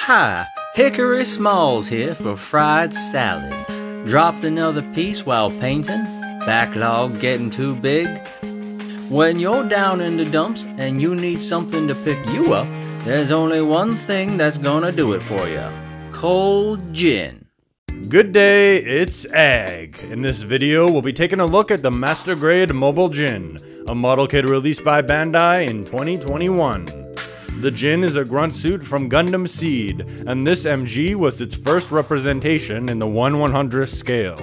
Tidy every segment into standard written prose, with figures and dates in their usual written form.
Hi, Hickory Smalls here for fried salad. Dropped another piece while painting. Backlog getting too big. When you're down in the dumps and you need something to pick you up, there's only one thing that's gonna do it for you. Cold gin. Good day, it's Eggk. In this video, we'll be taking a look at the Master Grade Mobile Ginn, a model kit released by Bandai in 2021. The Ginn is a grunt suit from Gundam Seed, and this MG was its first representation in the 1/100th scale.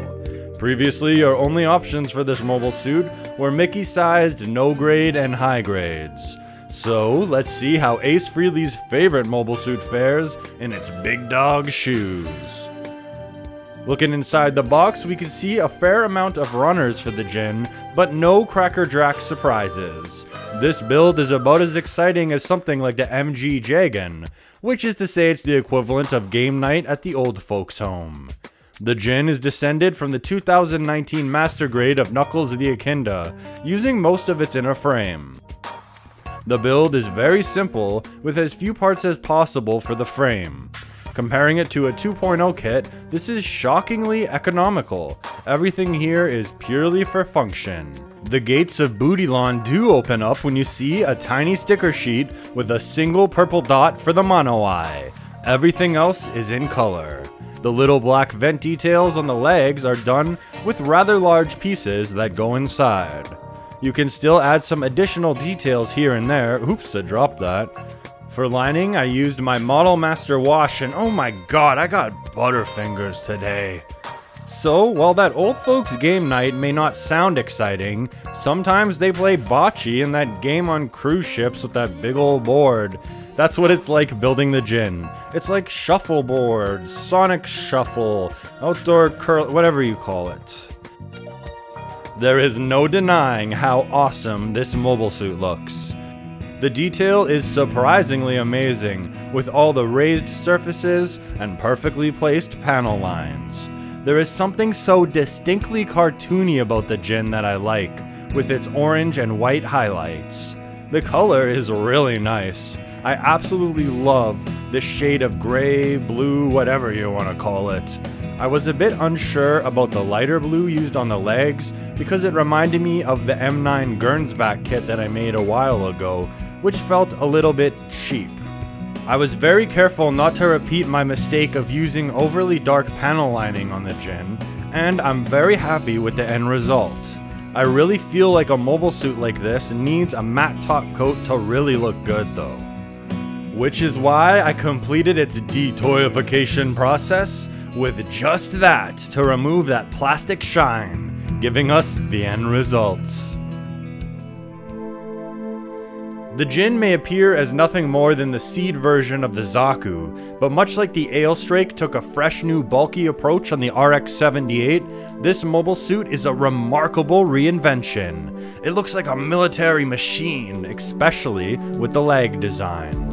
Previously, our only options for this mobile suit were Mickey-sized no grade and high grades. So, let's see how Ace Frehley's favorite mobile suit fares in its big dog shoes. Looking inside the box, we can see a fair amount of runners for the Ginn, but no Cracker Jack surprises. This build is about as exciting as something like the MG Jagan, which is to say it's the equivalent of game night at the old folks' home. The Ginn is descended from the 2019 Master Grade of Knuckles the Echidna, using most of its inner frame. The build is very simple, with as few parts as possible for the frame. Comparing it to a 2.0 kit, this is shockingly economical. Everything here is purely for function. The gates of Bootylon do open up when you see a tiny sticker sheet with a single purple dot for the mono eye. Everything else is in color. The little black vent details on the legs are done with rather large pieces that go inside. You can still add some additional details here and there. Oops, I dropped that. For lining, I used my Model Master wash, and oh my god, I got butterfingers today. So, while that old folks game night may not sound exciting, sometimes they play bocce in that game on cruise ships with that big old board. That's what it's like building the Ginn. It's like shuffleboard, Sonic Shuffle, outdoor curl, whatever you call it. There is no denying how awesome this mobile suit looks. The detail is surprisingly amazing, with all the raised surfaces and perfectly placed panel lines. There is something so distinctly cartoony about the Ginn that I like, with its orange and white highlights. The color is really nice. I absolutely love this shade of gray, blue, whatever you want to call it. I was a bit unsure about the lighter blue used on the legs because it reminded me of the M9 Gernsback kit that I made a while ago, which felt a little bit cheap. I was very careful not to repeat my mistake of using overly dark panel lining on the Ginn, and I'm very happy with the end result. I really feel like a mobile suit like this needs a matte top coat to really look good though. Which is why I completed its detoyification process with just that to remove that plastic shine, giving us the end results. The Ginn may appear as nothing more than the Seed version of the Zaku, but much like the Ailstrake took a fresh new bulky approach on the RX-78, this mobile suit is a remarkable reinvention. It looks like a military machine, especially with the leg design.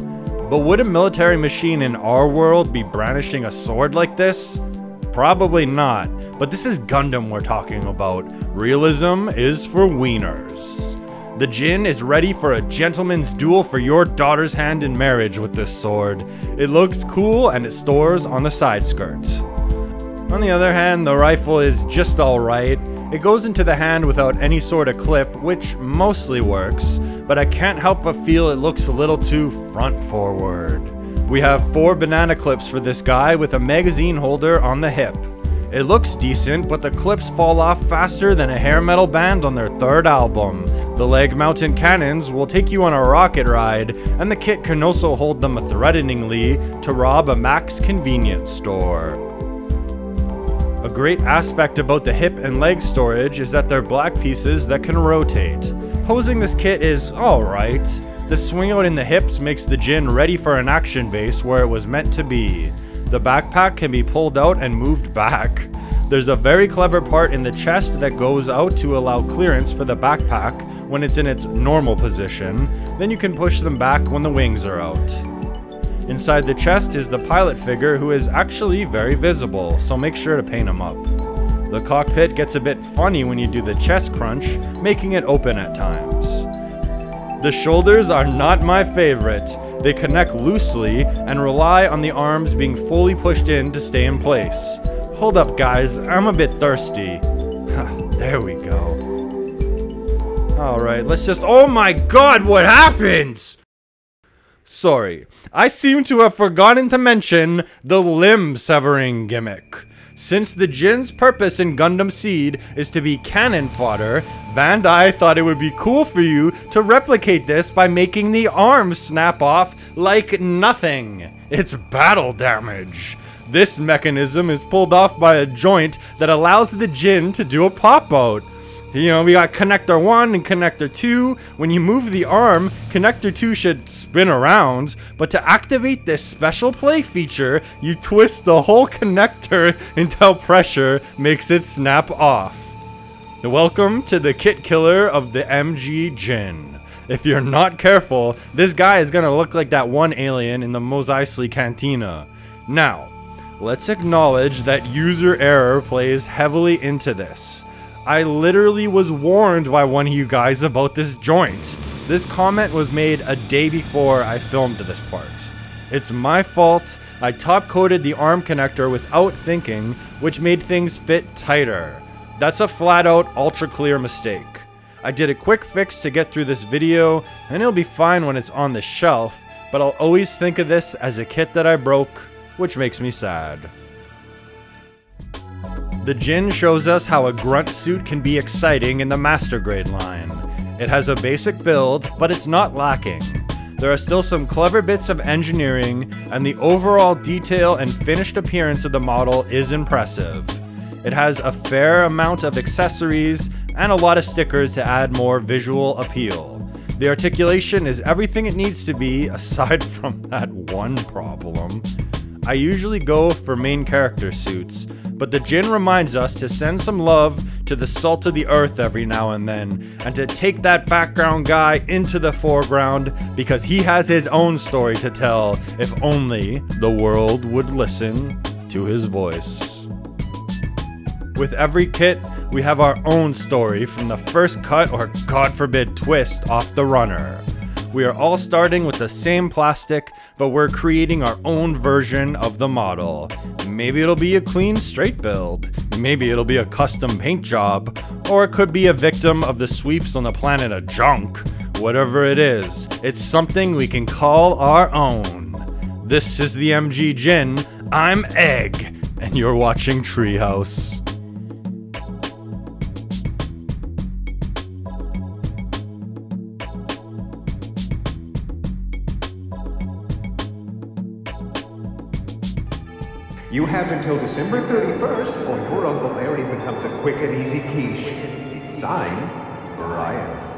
But would a military machine in our world be brandishing a sword like this? Probably not, but this is Gundam we're talking about. Realism is for wieners. The Ginn is ready for a gentleman's duel for your daughter's hand in marriage with this sword. It looks cool and it stores on the side skirt. On the other hand, the rifle is just alright. It goes into the hand without any sort of clip, which mostly works, but I can't help but feel it looks a little too front forward. We have 4 banana clips for this guy with a magazine holder on the hip. It looks decent, but the clips fall off faster than a hair metal band on their 3rd album. The leg-mounted cannons will take you on a rocket ride, and the kit can also hold them threateningly to rob a Max convenience store. A great aspect about the hip and leg storage is that they're black pieces that can rotate. Posing this kit is alright. The swing out in the hips makes the Ginn ready for an action base where it was meant to be. The backpack can be pulled out and moved back. There's a very clever part in the chest that goes out to allow clearance for the backpack when it's in its normal position. Then you can push them back when the wings are out. Inside the chest is the pilot figure, who is actually very visible, so make sure to paint him up. The cockpit gets a bit funny when you do the chest crunch, making it open at times. The shoulders are not my favorite. They connect loosely and rely on the arms being fully pushed in to stay in place. Hold up guys, I'm a bit thirsty. There we go. Alright, let's just— oh my god, what happened? Sorry, I seem to have forgotten to mention the limb severing gimmick. Since the Ginn's purpose in Gundam Seed is to be cannon fodder, Bandai thought it would be cool for you to replicate this by making the arms snap off like nothing. It's battle damage. This mechanism is pulled off by a joint that allows the Ginn to do a pop-out. You know, we got connector 1 and connector 2. When you move the arm, connector 2 should spin around, but to activate this special play feature, you twist the whole connector until pressure makes it snap off. Welcome to the kit killer of the MG Ginn. If you're not careful, this guy is gonna look like that one alien in the Mos Eisley Cantina. Now, let's acknowledge that user error plays heavily into this. I literally was warned by one of you guys about this joint. This comment was made a day before I filmed this part. It's my fault. I top-coated the arm connector without thinking, which made things fit tighter. That's a flat-out ultra-clear mistake. I did a quick fix to get through this video, and it'll be fine when it's on the shelf, but I'll always think of this as a kit that I broke, which makes me sad. The Ginn shows us how a grunt suit can be exciting in the Master Grade line. It has a basic build, but it's not lacking. There are still some clever bits of engineering, and the overall detail and finished appearance of the model is impressive. It has a fair amount of accessories and a lot of stickers to add more visual appeal. The articulation is everything it needs to be, aside from that one problem. I usually go for main character suits, but the Ginn reminds us to send some love to the salt of the earth every now and then, and to take that background guy into the foreground because he has his own story to tell if only the world would listen to his voice. With every kit, we have our own story from the first cut or God forbid twist off the runner. We are all starting with the same plastic, but we're creating our own version of the model. Maybe it'll be a clean, straight build. Maybe it'll be a custom paint job. Or it could be a victim of the sweeps on the planet of junk. Whatever it is, it's something we can call our own. This is the MG Ginn, I'm Eggk, and you're watching Treehouse. You have until December 31st, or your Uncle Larry becomes a quick and easy quiche. Signed, Brian.